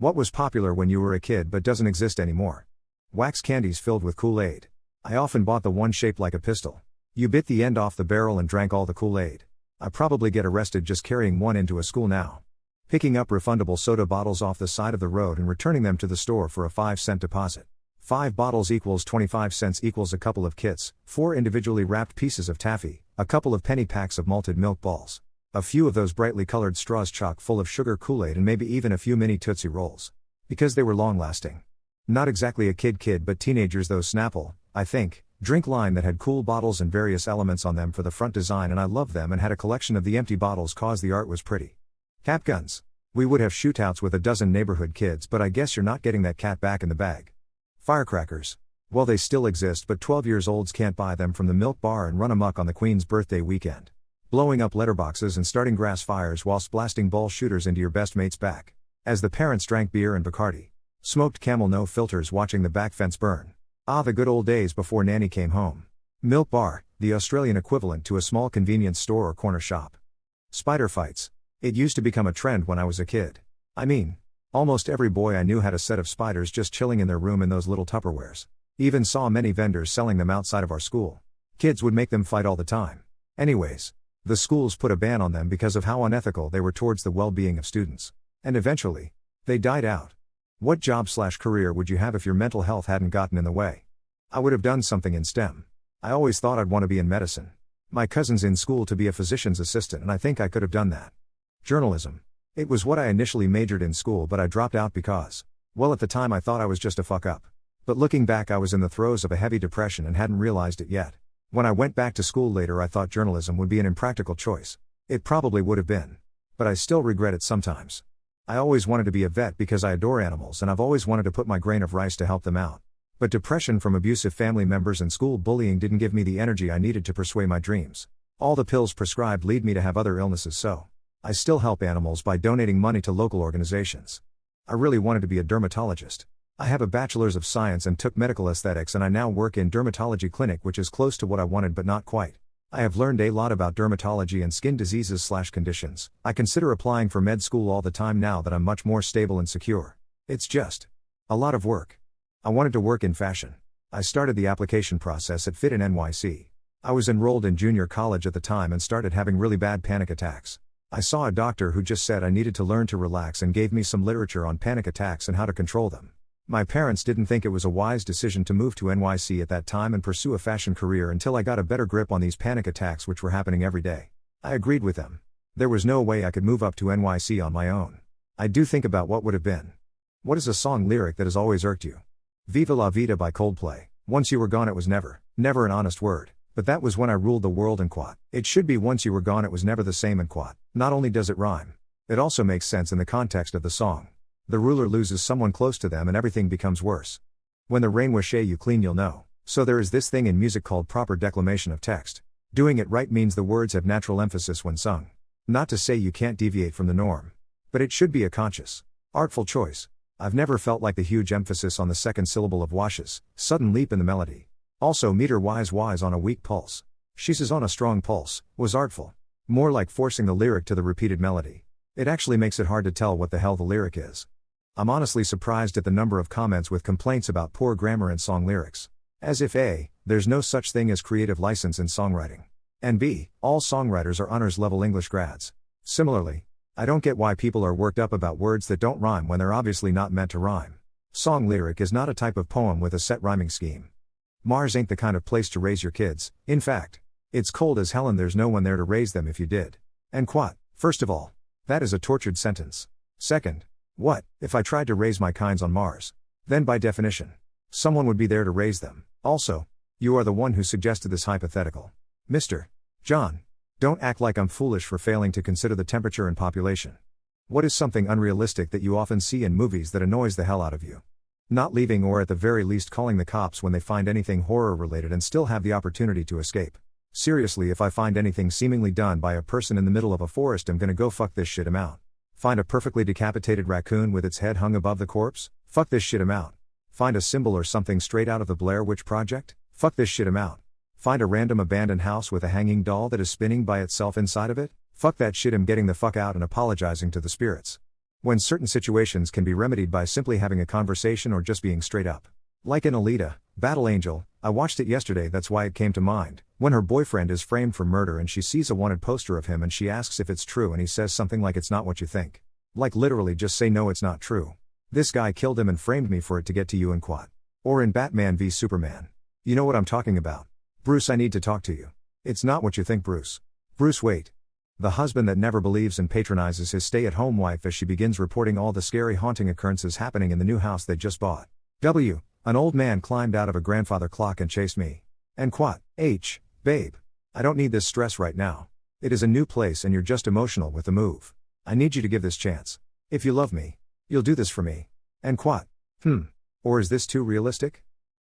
What was popular when you were a kid but doesn't exist anymore? Wax candies filled with Kool-Aid. I often bought the one shaped like a pistol. You bit the end off the barrel and drank all the Kool-Aid. I probably get arrested just carrying one into a school now. Picking up refundable soda bottles off the side of the road and returning them to the store for a 5-cent deposit. 5 bottles equals 25 cents equals a couple of kits, 4 individually wrapped pieces of taffy, a couple of penny packs of malted milk balls. A few of those brightly colored straws chock full of sugar Kool-Aid and maybe even a few mini Tootsie Rolls. Because they were long-lasting. Not exactly a kid but teenagers those Snapple, I think, drink line that had cool bottles and various elements on them for the front design and I loved them and had a collection of the empty bottles cause the art was pretty. Cap guns. We would have shootouts with a dozen neighborhood kids but I guess you're not getting that cat back in the bag. Firecrackers. Well they still exist but 12 years olds can't buy them from the milk bar and run amok on the Queen's birthday weekend. Blowing up letterboxes and starting grass fires whilst blasting ball shooters into your best mate's back. As the parents drank beer and Bacardi. Smoked Camel no filters watching the back fence burn. Ah, the good old days before Nanny came home. Milk bar, the Australian equivalent to a small convenience store or corner shop. Spider fights. It used to become a trend when I was a kid. I mean, almost every boy I knew had a set of spiders just chilling in their room in those little Tupperwares. Even saw many vendors selling them outside of our school. Kids would make them fight all the time. Anyways. The schools put a ban on them because of how unethical they were towards the well-being of students. And eventually, they died out. What job/career would you have if your mental health hadn't gotten in the way? I would have done something in STEM. I always thought I'd want to be in medicine. My cousin's in school to be a physician's assistant and I think I could have done that. Journalism. It was what I initially majored in school but I dropped out because, well at the time I thought I was just a fuck up. But looking back I was in the throes of a heavy depression and hadn't realized it yet. When I went back to school later I thought journalism would be an impractical choice. It probably would have been. But I still regret it sometimes. I always wanted to be a vet because I adore animals and I've always wanted to put my grain of rice to help them out. But depression from abusive family members and school bullying didn't give me the energy I needed to pursue my dreams. All the pills prescribed lead me to have other illnesses so I still help animals by donating money to local organizations. I really wanted to be a dermatologist. I have a bachelor's of science and took medical aesthetics and I now work in dermatology clinic which is close to what I wanted but not quite. I have learned a lot about dermatology and skin diseases/conditions. I consider applying for med school all the time now that I'm much more stable and secure. It's just a lot of work. I wanted to work in fashion. I started the application process at Fit in NYC. I was enrolled in junior college at the time and started having really bad panic attacks. I saw a doctor who just said I needed to learn to relax and gave me some literature on panic attacks and how to control them. My parents didn't think it was a wise decision to move to NYC at that time and pursue a fashion career until I got a better grip on these panic attacks which were happening every day. I agreed with them. There was no way I could move up to NYC on my own. I do think about what would have been. What is a song lyric that has always irked you? Viva La Vida by Coldplay. Once you were gone it was never an honest word. But that was when I ruled the world and quat. It should be once you were gone it was never the same and quat. Not only does it rhyme, it also makes sense in the context of the song. The ruler loses someone close to them and everything becomes worse. When the rain washes you clean you'll know. So there is this thing in music called proper declamation of text. Doing it right means the words have natural emphasis when sung. Not to say you can't deviate from the norm. But it should be a conscious, artful choice. I've never felt like the huge emphasis on the second syllable of washes, sudden leap in the melody. Also meter-wise on a weak pulse. She says on a strong pulse, was artful. More like forcing the lyric to the repeated melody. It actually makes it hard to tell what the hell the lyric is. I'm honestly surprised at the number of comments with complaints about poor grammar in song lyrics. As if A, there's no such thing as creative license in songwriting. And B, all songwriters are honors level English grads. Similarly, I don't get why people are worked up about words that don't rhyme when they're obviously not meant to rhyme. Song lyric is not a type of poem with a set rhyming scheme. Mars ain't the kind of place to raise your kids. In fact, it's cold as hell and there's no one there to raise them if you did. And quat, first of all, that is a tortured sentence. Second, what, if I tried to raise my kinds on Mars? Then by definition, someone would be there to raise them. Also, you are the one who suggested this hypothetical. Mr. John, don't act like I'm foolish for failing to consider the temperature and population. What is something unrealistic that you often see in movies that annoys the hell out of you? Not leaving or at the very least calling the cops when they find anything horror related and still have the opportunity to escape. Seriously, if I find anything seemingly done by a person in the middle of a forest I'm gonna go fuck this shit out. Find a perfectly decapitated raccoon with its head hung above the corpse? Fuck this shit out. Find a symbol or something straight out of the Blair Witch Project? Fuck this shit out. Find a random abandoned house with a hanging doll that is spinning by itself inside of it? Fuck that shit, I'm getting the fuck out and apologizing to the spirits. When certain situations can be remedied by simply having a conversation or just being straight up. Like in Alita, Battle Angel, I watched it yesterday, that's why it came to mind. When her boyfriend is framed for murder and she sees a wanted poster of him and she asks if it's true and he says something like it's not what you think. Like literally just say no, it's not true. This guy killed him and framed me for it to get to you and quat. Or in Batman v Superman. You know what I'm talking about. Bruce, I need to talk to you. It's not what you think, Bruce. Bruce, wait. The husband that never believes and patronizes his stay-at-home wife as she begins reporting all the scary haunting occurrences happening in the new house they just bought. W. An old man climbed out of a grandfather clock and chased me. And quat. H. Babe. I don't need this stress right now. It is a new place and you're just emotional with the move. I need you to give this chance. If you love me, you'll do this for me. And quat. Or is this too realistic?